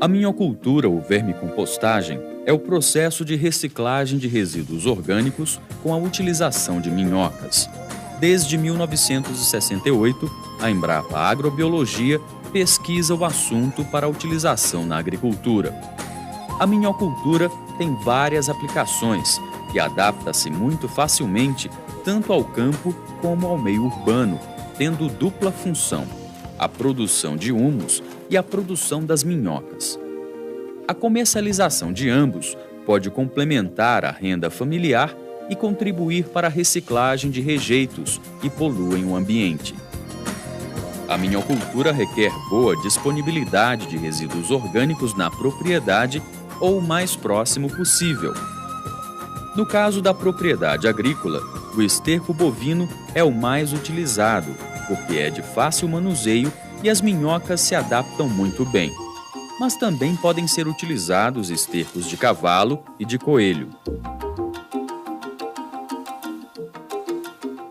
A minhocultura ou vermicompostagem é o processo de reciclagem de resíduos orgânicos com a utilização de minhocas. Desde 1968, a Embrapa Agrobiologia pesquisa o assunto para a utilização na agricultura. A minhocultura tem várias aplicações e adapta-se muito facilmente tanto ao campo como ao meio urbano, tendo dupla função: a produção de humus e a produção das minhocas. A comercialização de ambos pode complementar a renda familiar e contribuir para a reciclagem de rejeitos que poluem o ambiente. A minhocultura requer boa disponibilidade de resíduos orgânicos na propriedade ou o mais próximo possível. No caso da propriedade agrícola, o esterco bovino é o mais utilizado, porque é de fácil manuseio e as minhocas se adaptam muito bem. Mas também podem ser utilizados estercos de cavalo e de coelho.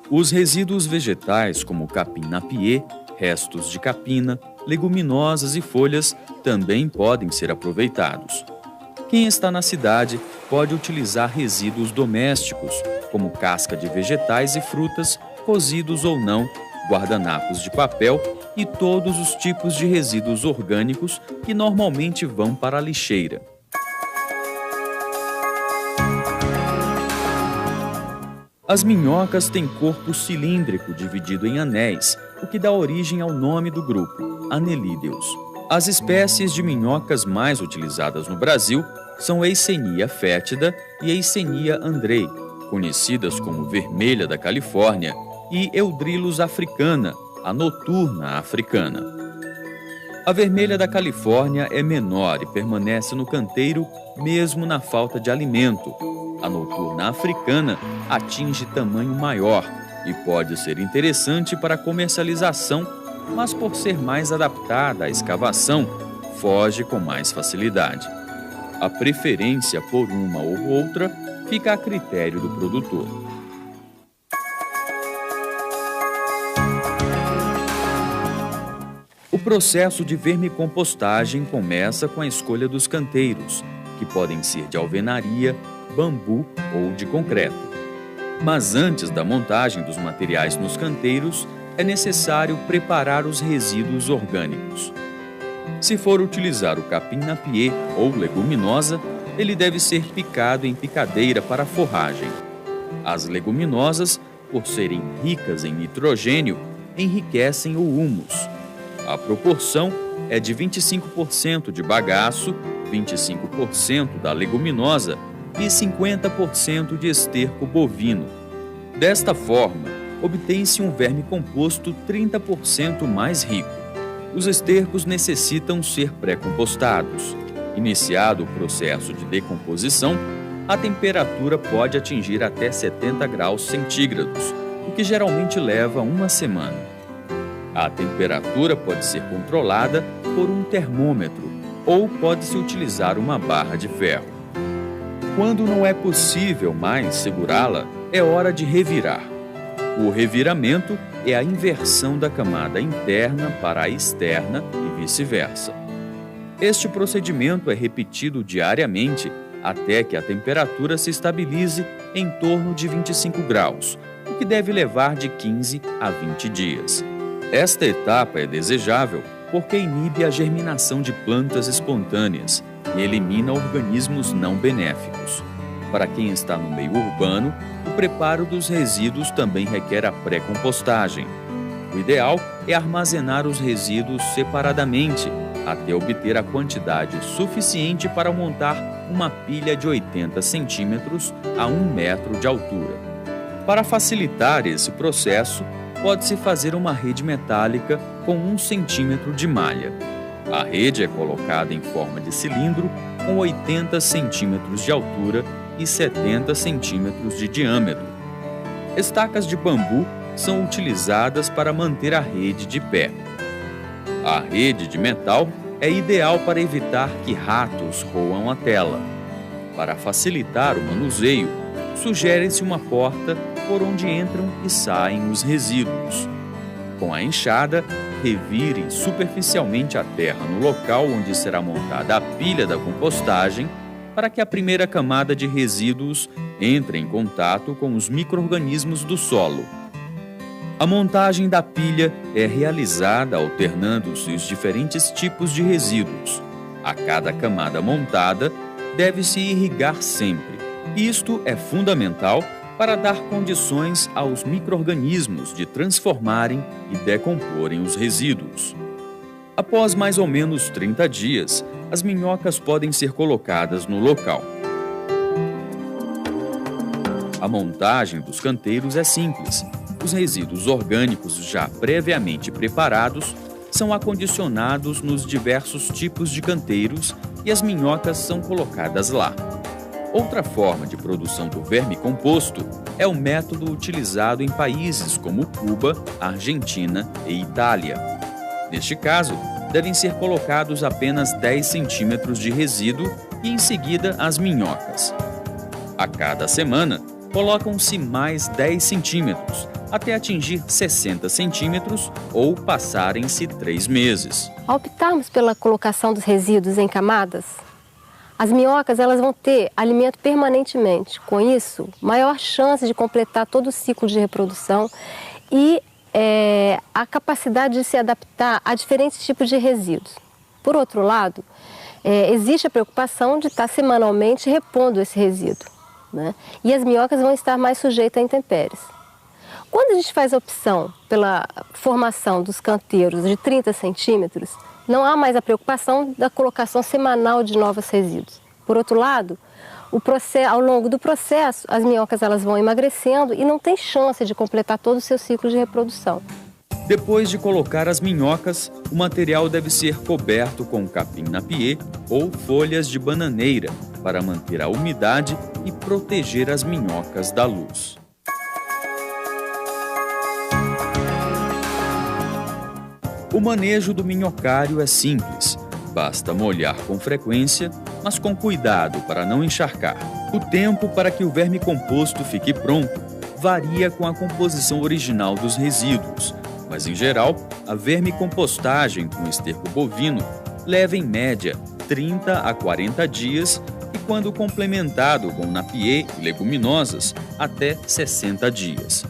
Os resíduos vegetais, como capim-napier, restos de capina, leguminosas e folhas, também podem ser aproveitados. Quem está na cidade pode utilizar resíduos domésticos, como casca de vegetais e frutas, cozidos ou não, guardanapos de papel e todos os tipos de resíduos orgânicos que normalmente vão para a lixeira. As minhocas têm corpo cilíndrico dividido em anéis, o que dá origem ao nome do grupo, Annelideus. As espécies de minhocas mais utilizadas no Brasil são Eisenia fétida e Eisenia andrei, conhecidas como vermelha da Califórnia, e Eudrilus africana, a noturna africana. A vermelha da Califórnia é menor e permanece no canteiro mesmo na falta de alimento. A noturna africana atinge tamanho maior e pode ser interessante para comercialização, mas por ser mais adaptada à escavação, foge com mais facilidade. A preferência por uma ou outra fica a critério do produtor. O processo de vermicompostagem começa com a escolha dos canteiros, que podem ser de alvenaria, bambu ou de concreto. Mas antes da montagem dos materiais nos canteiros, é necessário preparar os resíduos orgânicos. Se for utilizar o capim-napier ou leguminosa, ele deve ser picado em picadeira para forragem. As leguminosas, por serem ricas em nitrogênio, enriquecem o humus. A proporção é de 25% de bagaço, 25% da leguminosa e 50% de esterco bovino. Desta forma, obtém-se um verme composto 30% mais rico. Os estercos necessitam ser pré-compostados. Iniciado o processo de decomposição, a temperatura pode atingir até 70 graus centígrados, o que geralmente leva uma semana. A temperatura pode ser controlada por um termômetro ou pode-se utilizar uma barra de ferro. Quando não é possível mais segurá-la, é hora de revirar. O reviramento é a inversão da camada interna para a externa e vice-versa. Este procedimento é repetido diariamente até que a temperatura se estabilize em torno de 25 graus, o que deve levar de 15 a 20 dias. Esta etapa é desejável porque inibe a germinação de plantas espontâneas e elimina organismos não benéficos. Para quem está no meio urbano, o preparo dos resíduos também requer a pré-compostagem. O ideal é armazenar os resíduos separadamente até obter a quantidade suficiente para montar uma pilha de 80 centímetros a 1 metro de altura. Para facilitar esse processo, pode-se fazer uma rede metálica com 1 centímetro de malha. A rede é colocada em forma de cilindro com 80 centímetros de altura e 70 centímetros de diâmetro. Estacas de bambu são utilizadas para manter a rede de pé. A rede de metal é ideal para evitar que ratos roam a tela. Para facilitar o manuseio, sugere-se uma porta por onde entram e saem os resíduos. Com a enxada, revire superficialmente a terra no local onde será montada a pilha da compostagem para que a primeira camada de resíduos entre em contato com os micro-organismos do solo. A montagem da pilha é realizada alternando-se os diferentes tipos de resíduos. A cada camada montada, deve-se irrigar sempre. Isto é fundamental para dar condições aos micro-organismos de transformarem e decomporem os resíduos. Após mais ou menos 30 dias, as minhocas podem ser colocadas no local. A montagem dos canteiros é simples. Os resíduos orgânicos já previamente preparados são acondicionados nos diversos tipos de canteiros e as minhocas são colocadas lá. Outra forma de produção do vermicomposto é o método utilizado em países como Cuba, Argentina e Itália. Neste caso, devem ser colocados apenas 10 centímetros de resíduo e em seguida as minhocas. A cada semana, colocam-se mais 10 centímetros, até atingir 60 centímetros ou passarem-se 3 meses. Ao optarmos pela colocação dos resíduos em camadas, as minhocas elas vão ter alimento permanentemente. Com isso, maior chance de completar todo o ciclo de reprodução e a capacidade de se adaptar a diferentes tipos de resíduos. Por outro lado, existe a preocupação de estar semanalmente repondo esse resíduo, né? E as minhocas vão estar mais sujeitas a intempéries. Quando a gente faz a opção pela formação dos canteiros de 30 centímetros, não há mais a preocupação da colocação semanal de novos resíduos. Por outro lado, ao longo do processo, as minhocas elas vão emagrecendo e não tem chance de completar todo o seu ciclo de reprodução. Depois de colocar as minhocas, o material deve ser coberto com capim-napier ou folhas de bananeira para manter a umidade e proteger as minhocas da luz. O manejo do minhocário é simples. Basta molhar com frequência, mas com cuidado para não encharcar. O tempo para que o vermicomposto fique pronto varia com a composição original dos resíduos, mas em geral, a vermicompostagem com esterco bovino leva em média 30 a 40 dias e, quando complementado com napier e leguminosas, até 60 dias.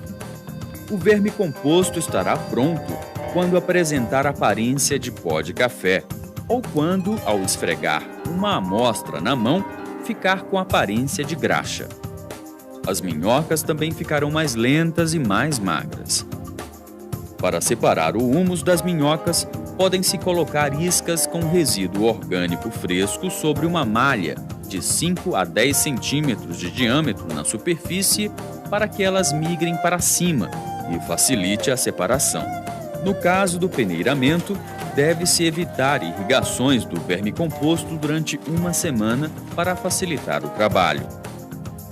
O vermicomposto estará pronto quando apresentar aparência de pó de café ou quando, ao esfregar uma amostra na mão, ficar com aparência de graxa. As minhocas também ficarão mais lentas e mais magras. Para separar o húmus das minhocas, podem-se colocar iscas com resíduo orgânico fresco sobre uma malha de 5 a 10 centímetros de diâmetro na superfície para que elas migrem para cima e facilite a separação. No caso do peneiramento, deve-se evitar irrigações do vermicomposto durante uma semana para facilitar o trabalho.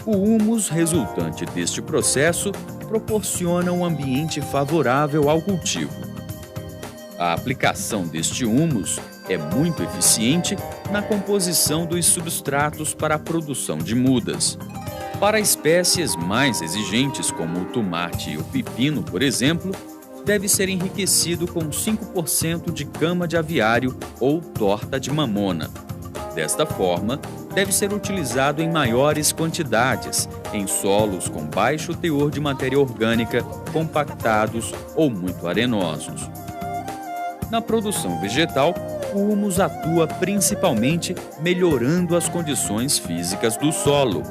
O húmus resultante deste processo proporciona um ambiente favorável ao cultivo. A aplicação deste húmus é muito eficiente na composição dos substratos para a produção de mudas. Para espécies mais exigentes, como o tomate e o pepino, por exemplo, deve ser enriquecido com 5% de cama de aviário ou torta de mamona. Desta forma, deve ser utilizado em maiores quantidades, em solos com baixo teor de matéria orgânica, compactados ou muito arenosos. Na produção vegetal, o húmus atua principalmente melhorando as condições físicas do solo.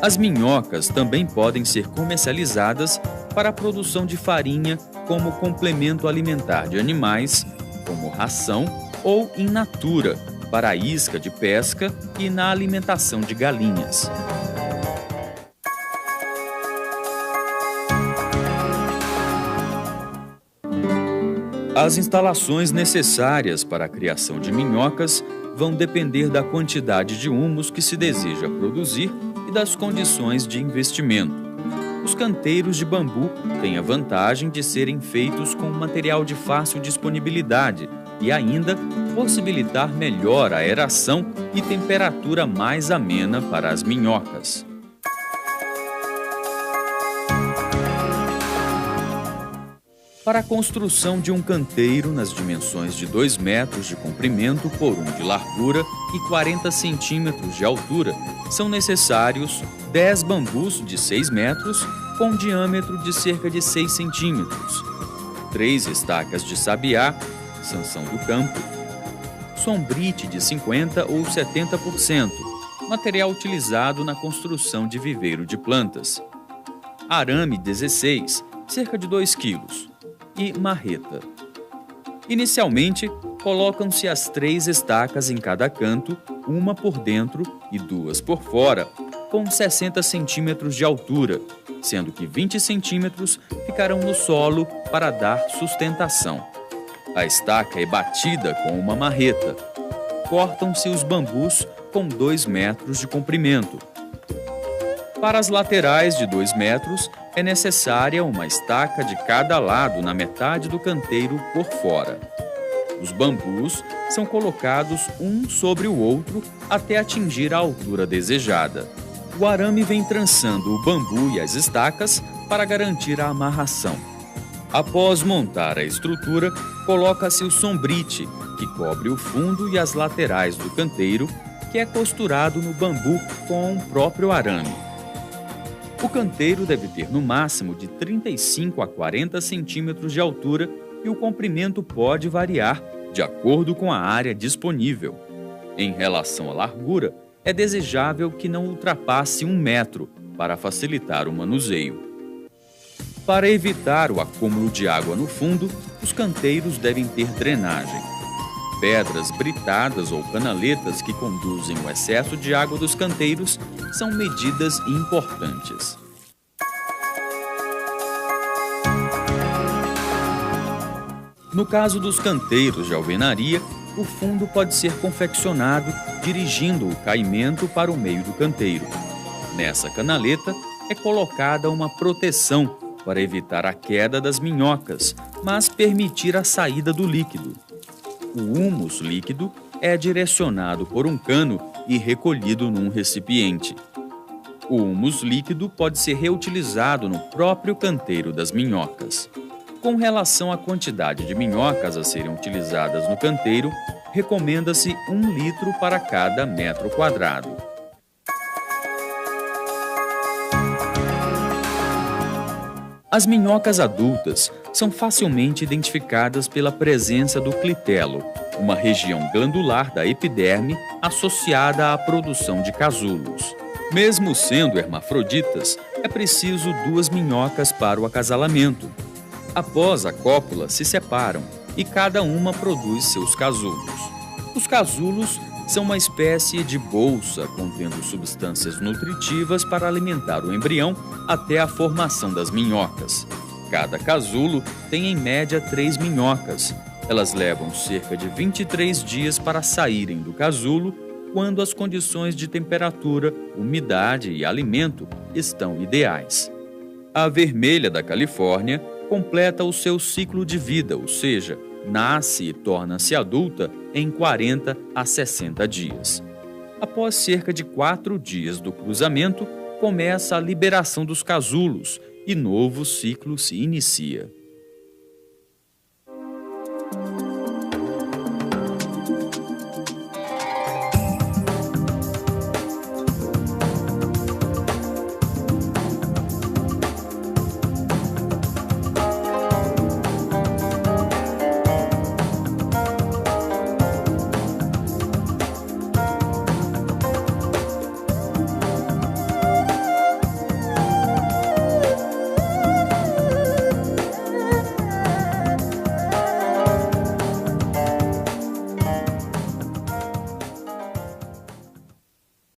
As minhocas também podem ser comercializadas para a produção de farinha como complemento alimentar de animais, como ração ou in natura, para a isca de pesca e na alimentação de galinhas. As instalações necessárias para a criação de minhocas vão depender da quantidade de húmus que se deseja produzir e das condições de investimento. Os canteiros de bambu têm a vantagem de serem feitos com material de fácil disponibilidade e ainda possibilitar melhor a aeração e temperatura mais amena para as minhocas. Para a construção de um canteiro nas dimensões de 2 metros de comprimento por 1 de largura e 40 centímetros de altura, são necessários 10 bambus de 6 metros com diâmetro de cerca de 6 centímetros, 3 estacas de sabiá, sanção do campo, sombrite de 50% ou 70%, material utilizado na construção de viveiro de plantas, arame 16, cerca de 2 quilos, e marreta. Inicialmente, colocam-se as 3 estacas em cada canto, uma por dentro e 2 por fora, com 60 centímetros de altura, sendo que 20 centímetros ficarão no solo para dar sustentação. A estaca é batida com uma marreta. Cortam-se os bambus com 2 metros de comprimento. Para as laterais de 2 metros, é necessária uma estaca de cada lado na metade do canteiro por fora. Os bambus são colocados um sobre o outro até atingir a altura desejada. O arame vem trançando o bambu e as estacas para garantir a amarração. Após montar a estrutura, coloca-se o sombrite, que cobre o fundo e as laterais do canteiro, que é costurado no bambu com o próprio arame. O canteiro deve ter no máximo de 35 a 40 centímetros de altura e o comprimento pode variar de acordo com a área disponível. Em relação à largura, é desejável que não ultrapasse 1 metro para facilitar o manuseio. Para evitar o acúmulo de água no fundo, os canteiros devem ter drenagem. Pedras britadas ou canaletas que conduzem o excesso de água dos canteiros são medidas importantes. No caso dos canteiros de alvenaria, o fundo pode ser confeccionado dirigindo o caimento para o meio do canteiro. Nessa canaleta é colocada uma proteção para evitar a queda das minhocas, mas permitir a saída do líquido. O humus líquido é direcionado por um cano e recolhido num recipiente. O humus líquido pode ser reutilizado no próprio canteiro das minhocas. Com relação à quantidade de minhocas a serem utilizadas no canteiro, recomenda-se 1 litro para cada metro quadrado. As minhocas adultas são facilmente identificadas pela presença do clitelo, uma região glandular da epiderme associada à produção de casulos. Mesmo sendo hermafroditas, é preciso 2 minhocas para o acasalamento. Após a cópula, se separam e cada uma produz seus casulos. Os casulos são uma espécie de bolsa contendo substâncias nutritivas para alimentar o embrião até a formação das minhocas. Cada casulo tem em média 3 minhocas. Elas levam cerca de 23 dias para saírem do casulo quando as condições de temperatura, umidade e alimento estão ideais. A vermelha da Califórnia completa o seu ciclo de vida, ou seja, nasce e torna-se adulta em 40 a 60 dias. Após cerca de 4 dias do cruzamento, começa a liberação dos casulos e novo ciclo se inicia.